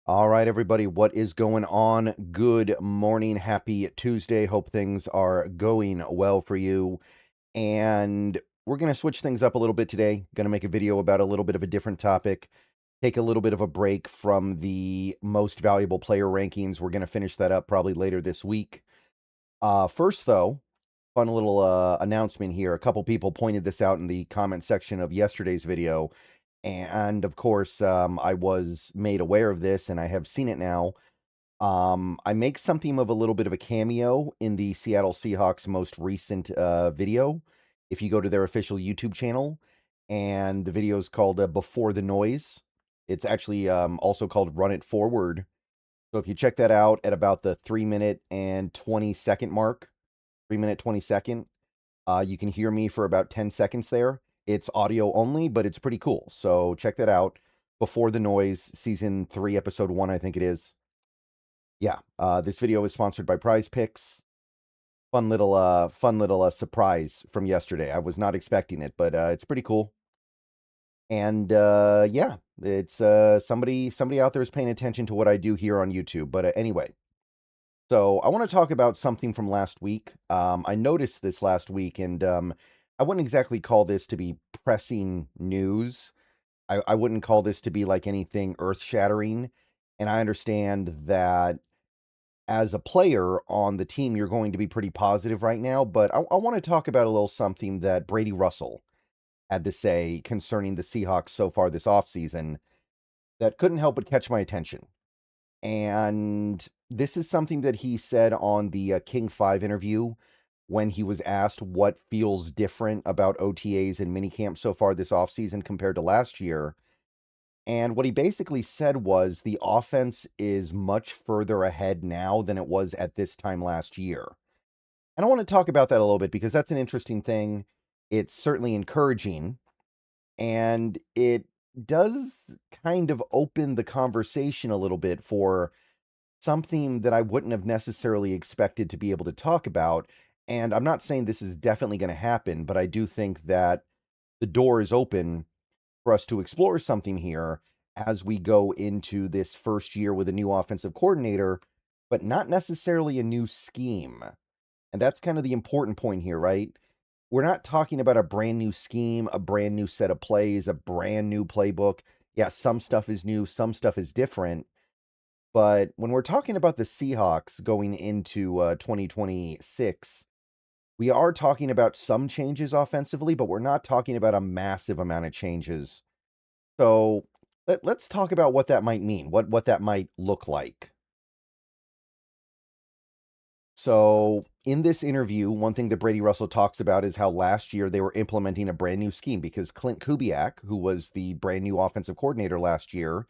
All right, everybody, what is going on? Good morning. Happy Tuesday. Hope things are going well for you. And we're going to switch things up a little bit today. Going to make a video about a little bit of a different topic. Take a little bit of a break from the most valuable player rankings. We're going to finish that up probably later this week. First, though, fun little announcement here. A couple people pointed this out in the comment section of yesterday's video. And of course, I was made aware of this and I have seen it now. I make something of a little bit of a cameo in the Seattle Seahawks most recent video. If you go to their official YouTube channel, and the video is called Before the Noise. It's actually also called Run It Forward. So if you check that out at about the 3-minute and 20-second mark, 3-minute 20-second, you can hear me for about 10 seconds there. It's audio only, but it's pretty cool. So check that out. Before the Noise, season 3, episode 1, I think it is. Yeah, this video is sponsored by Prize Picks. Fun little surprise from yesterday. I was not expecting it, but it's pretty cool. And yeah, it's somebody out there is paying attention to what I do here on YouTube. But anyway, so I want to talk about something from last week. I noticed this last week, and I wouldn't exactly call this to be pressing news. I wouldn't call this to be like anything earth-shattering. And I understand that as a player on the team, you're going to be pretty positive right now, but I want to talk about a little something that Brady Russell had to say concerning the Seahawks so far this offseason that couldn't help but catch my attention. And this is something that he said on the King 5 interview when he was asked what feels different about OTAs and minicamp so far this offseason compared to last year. And what he basically said was the offense is much further ahead now than it was at this time last year. And I want to talk about that a little bit because that's an interesting thing. It's certainly encouraging, and it does kind of open the conversation a little bit for something that I wouldn't have necessarily expected to be able to talk about. And I'm not saying this is definitely going to happen, but I do think that the door is open for us to explore something here as we go into this first year with a new offensive coordinator, but not necessarily a new scheme. And that's kind of the important point here, right? We're not talking about a brand new scheme, a brand new set of plays, a brand new playbook. Yeah, some stuff is new, some stuff is different. But when we're talking about the Seahawks going into 2026, we are talking about some changes offensively, but we're not talking about a massive amount of changes. So let's talk about what that might mean, what that might look like. So in this interview, one thing that Brady Russell talks about is how last year they were implementing a brand new scheme because Clint Kubiak, who was the brand new offensive coordinator last year,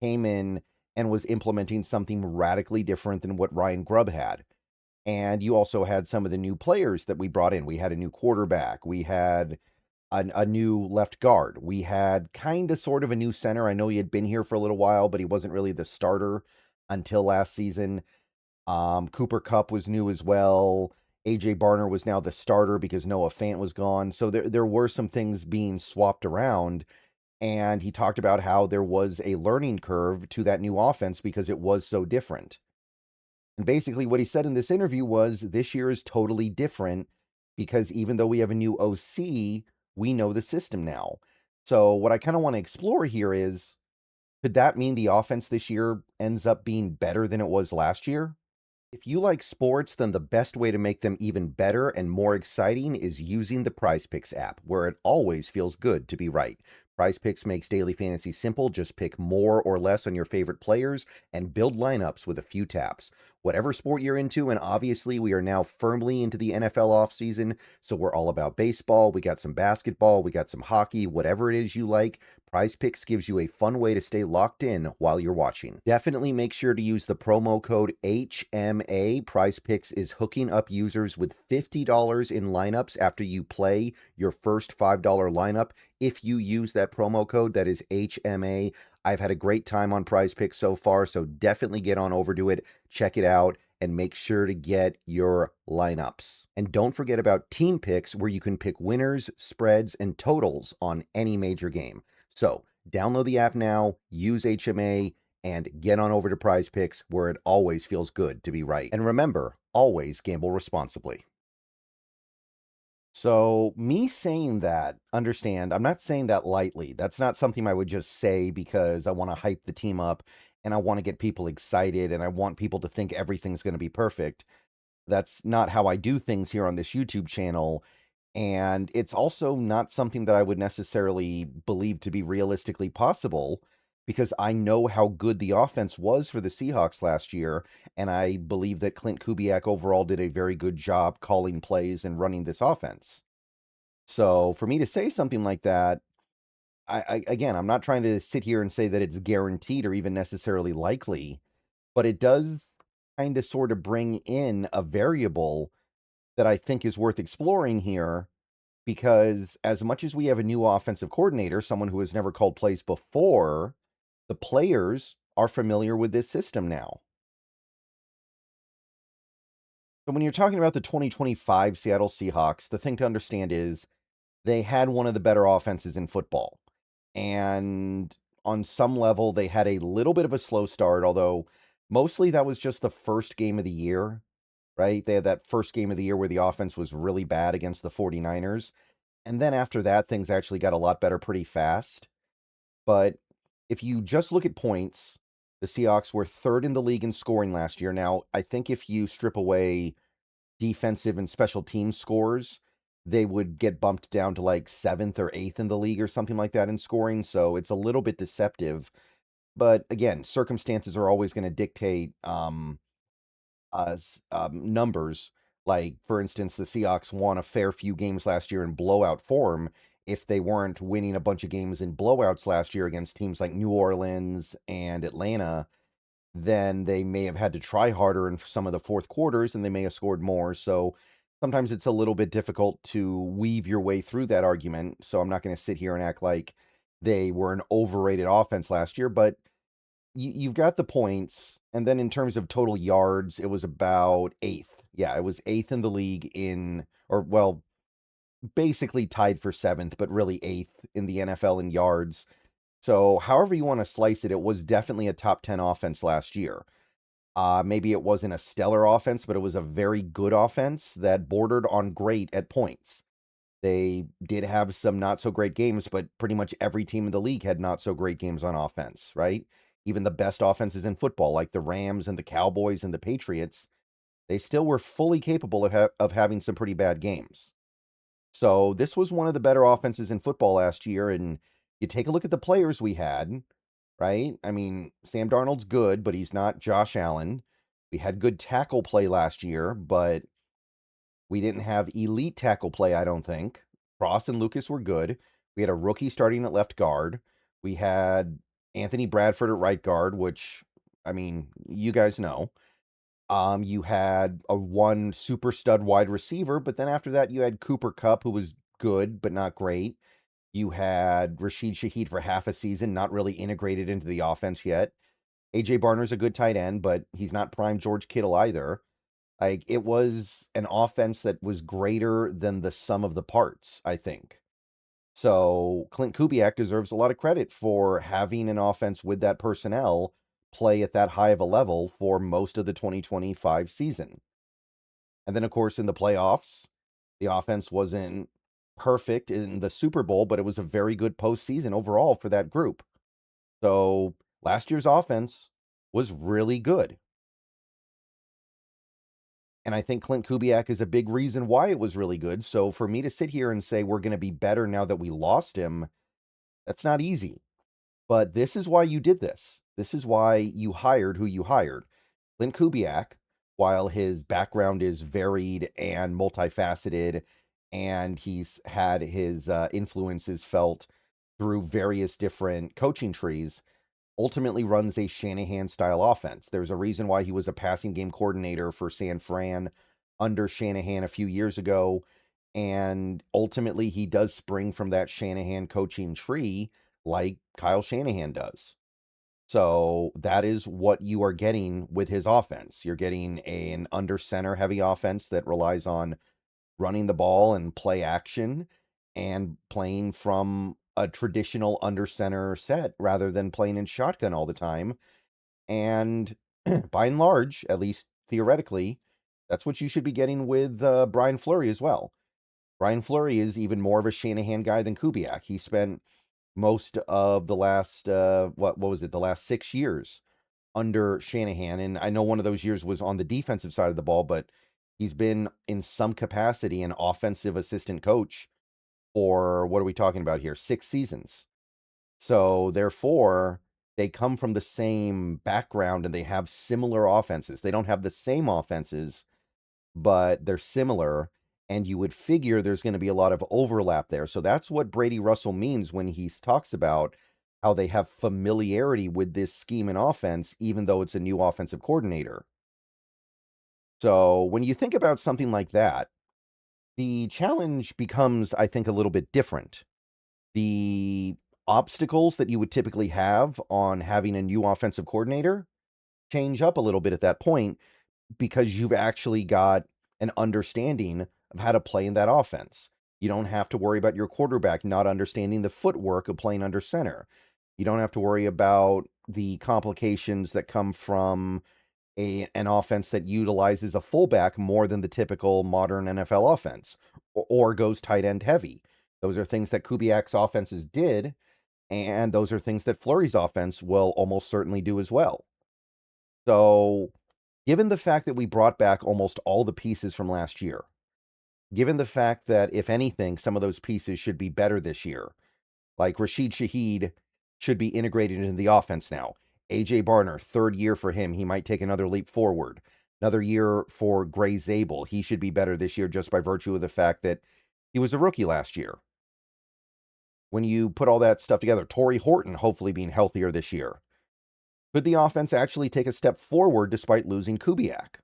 came in and was implementing something radically different than what Ryan Grubb had. And you also had some of the new players that we brought in. We had a new quarterback. We had a new left guard. We had kind of sort of a new center. I know he had been here for a little while, but he wasn't really the starter until last season. Cooper Kupp was new as well. AJ Barner was now the starter because Noah Fant was gone. So there were some things being swapped around. And he talked about how there was a learning curve to that new offense because it was so different. And basically what he said in this interview was this year is totally different because even though we have a new OC, we know the system now. So what I kind of want to explore here is, could that mean the offense this year ends up being better than it was last year? If you like sports, then the best way to make them even better and more exciting is using the Prize Picks app, where it always feels good to be right. Prize Picks makes daily fantasy simple. Just pick more or less on your favorite players and build lineups with a few taps. Whatever sport you're into, and obviously we are now firmly into the NFL offseason, so we're all about baseball. We got some basketball, we got some hockey, whatever it is you like. Prize Picks gives you a fun way to stay locked in while you're watching. Definitely make sure to use the promo code HMA. Prize Picks is hooking up users with $50 in lineups after you play your first $5 lineup. If you use that promo code, that is HMA. I've had a great time on Prize Picks so far, so definitely get on over to it, check it out, and make sure to get your lineups. And don't forget about Team Picks, where you can pick winners, spreads, and totals on any major game. So download the app now, use HMA, and get on over to Prize Picks, where it always feels good to be right. And remember, always gamble responsibly. So, me saying that, understand, I'm not saying that lightly. That's not something I would just say because I want to hype the team up and I want to get people excited and I want people to think everything's going to be perfect. That's not how I do things here on this YouTube channel. And it's also not something that I would necessarily believe to be realistically possible because I know how good the offense was for the Seahawks last year. And I believe that Clint Kubiak overall did a very good job calling plays and running this offense. So for me to say something like that, again, I'm not trying to sit here and say that it's guaranteed or even necessarily likely, but it does kind of sort of bring in a variable that I think is worth exploring here because as much as we have a new offensive coordinator, someone who has never called plays before, the players are familiar with this system now. So when you're talking about the 2025 Seattle Seahawks, the thing to understand is they had one of the better offenses in football. And on some level, they had a little bit of a slow start, although mostly that was just the first game of the year, right? They had that first game of the year where the offense was really bad against the 49ers. And then after that, things actually got a lot better pretty fast. But if you just look at points, the Seahawks were third in the league in scoring last year. Now, I think if you strip away defensive and special team scores, they would get bumped down to like seventh or eighth in the league or something like that in scoring. So it's a little bit deceptive. But again, circumstances are always going to dictate numbers. Like, for instance, the Seahawks won a fair few games last year in blowout form. If they weren't winning a bunch of games in blowouts last year against teams like New Orleans and Atlanta, then they may have had to try harder in some of the fourth quarters and they may have scored more. So sometimes it's a little bit difficult to weave your way through that argument. So I'm not going to sit here and act like they were an overrated offense last year, but you've got the points. And then in terms of total yards, it was about eighth. Yeah, it was eighth in the league or well, basically tied for seventh, but really eighth in the NFL in yards. So however you want to slice it, it was definitely a top 10 offense last year. Maybe it wasn't a stellar offense, but it was a very good offense that bordered on great at points. They did have some not so great games, but pretty much every team in the league had not so great games on offense, right? Even the best offenses in football, like the Rams and the Cowboys and the Patriots, they still were fully capable of having some pretty bad games. So this was one of the better offenses in football last year. And you take a look at the players we had, right? I mean, Sam Darnold's good, but he's not Josh Allen. We had good tackle play last year, but we didn't have elite tackle play, I don't think. Cross and Lucas were good. We had a rookie starting at left guard. We had Anthony Bradford at right guard, which, I mean, you guys know. You had a one super stud wide receiver, but then after that, you had Cooper Kupp, who was good, but not great. You had Rashid Shaheed for half a season, not really integrated into the offense yet. AJ Barner's a good tight end, but he's not prime George Kittle either. Like, it was an offense that was greater than the sum of the parts, I think. So Clint Kubiak deserves a lot of credit for having an offense with that personnel play at that high of a level for most of the 2025 season. And then, of course, in the playoffs, the offense wasn't perfect in the Super Bowl, but it was a very good postseason overall for that group. So last year's offense was really good. And I think Clint Kubiak is a big reason why it was really good. So for me to sit here and say we're going to be better now that we lost him, that's not easy. But this is why you did this. This is why you hired who you hired. Clint Kubiak, while his background is varied and multifaceted, and he's had his influences felt through various different coaching trees, ultimately runs a Shanahan-style offense. There's a reason why he was a passing game coordinator for San Fran under Shanahan a few years ago, and ultimately he does spring from that Shanahan coaching tree like Kyle Shanahan does. So that is what you are getting with his offense. You're getting an under center heavy offense that relies on running the ball and play action and playing from a traditional under center set rather than playing in shotgun all the time. And by and large, at least theoretically, that's what you should be getting with Brian Fleury as well. Brian Fleury is even more of a Shanahan guy than Kubiak. He spent most of the last, what was it, the last 6 years under Shanahan. And I know one of those years was on the defensive side of the ball, but he's been in some capacity an offensive assistant coach for, what are we talking about here? 6 seasons. So therefore, they come from the same background and they have similar offenses. They don't have the same offenses, but they're similar. And you would figure there's going to be a lot of overlap there. So that's what Brady Russell means when he talks about how they have familiarity with this scheme and offense, even though it's a new offensive coordinator. So when you think about something like that, the challenge becomes, I think, a little bit different. The obstacles that you would typically have on having a new offensive coordinator change up a little bit at that point because you've actually got an understanding of how to play in that offense. You don't have to worry about your quarterback not understanding the footwork of playing under center. You don't have to worry about the complications that come from an offense that utilizes a fullback more than the typical modern NFL offense or goes tight end heavy. Those are things that Kubiak's offenses did, and those are things that Fleury's offense will almost certainly do as well. So, given the fact that we brought back almost all the pieces from last year, given the fact that, if anything, some of those pieces should be better this year, like Rashid Shaheed should be integrated into the offense now. AJ Barner, third year for him. He might take another leap forward. Another year for Gray Zabel. He should be better this year just by virtue of the fact that he was a rookie last year. When you put all that stuff together, Torrey Horton hopefully being healthier this year. Could the offense actually take a step forward despite losing Kubiak?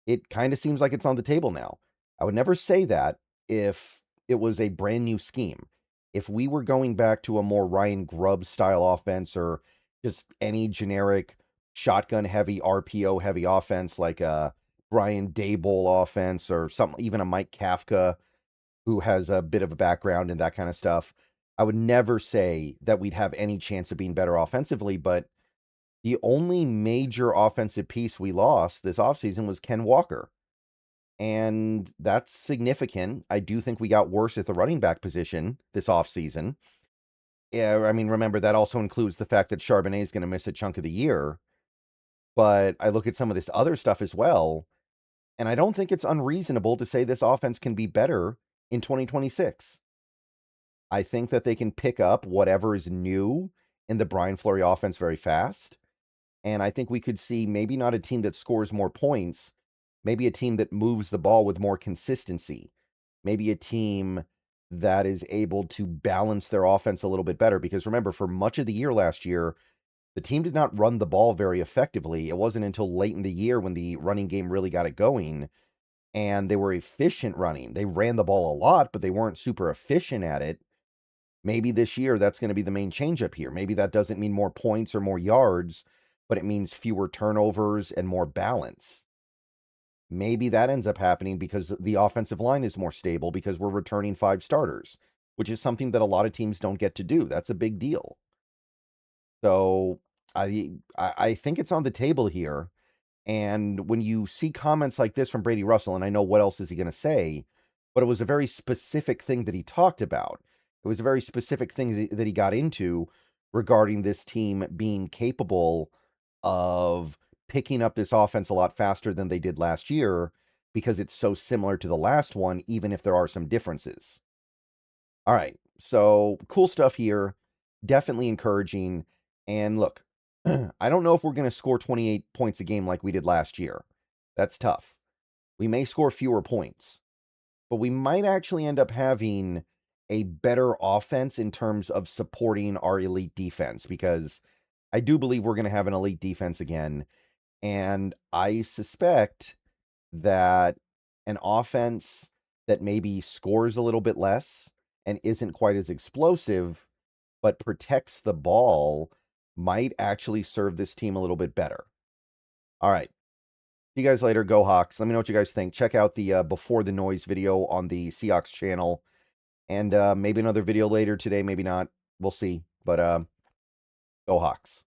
It kind of seems like it's on the table now. I would never say that if it was a brand new scheme. If we were going back to a more Ryan Grubb style offense or just any generic shotgun heavy, RPO heavy offense like a Brian Daboll offense or something, even a Mike Kafka who has a bit of a background in that kind of stuff, I would never say that we'd have any chance of being better offensively, but the only major offensive piece we lost this offseason was Ken Walker. And that's significant. I do think we got worse at the running back position this offseason. Yeah, I mean, remember, that also includes the fact that Charbonnet is going to miss a chunk of the year. But I look at some of this other stuff as well, and I don't think it's unreasonable to say this offense can be better in 2026. I think that they can pick up whatever is new in the Brian Fleury offense very fast. And I think we could see maybe not a team that scores more points, maybe a team that moves the ball with more consistency, maybe a team that is able to balance their offense a little bit better. Because remember, for much of the year last year, the team did not run the ball very effectively. It wasn't until late in the year when the running game really got it going and they were efficient running. They ran the ball a lot, but they weren't super efficient at it. Maybe this year that's going to be the main change up here. Maybe that doesn't mean more points or more yards, but it means fewer turnovers and more balance. Maybe that ends up happening because the offensive line is more stable because we're returning 5 starters, which is something that a lot of teams don't get to do. That's a big deal. So I think it's on the table here. And when you see comments like this from Brady Russell, and I know what else is he going to say, but it was a very specific thing that he talked about. It was a very specific thing that he got into regarding this team being capable of picking up this offense a lot faster than they did last year because it's so similar to the last one, even if there are some differences. All right, so cool stuff here. Definitely encouraging. And look, I don't know if we're going to score 28 points a game like we did last year. That's tough. We may score fewer points, but we might actually end up having a better offense in terms of supporting our elite defense because I do believe we're going to have an elite defense again. And I suspect that an offense that maybe scores a little bit less and isn't quite as explosive, but protects the ball might actually serve this team a little bit better. All right. See you guys later. Go Hawks. Let me know what you guys think. Check out the Before the Noise video on the Seahawks channel. And maybe another video later today, maybe not. We'll see. But Go Hawks.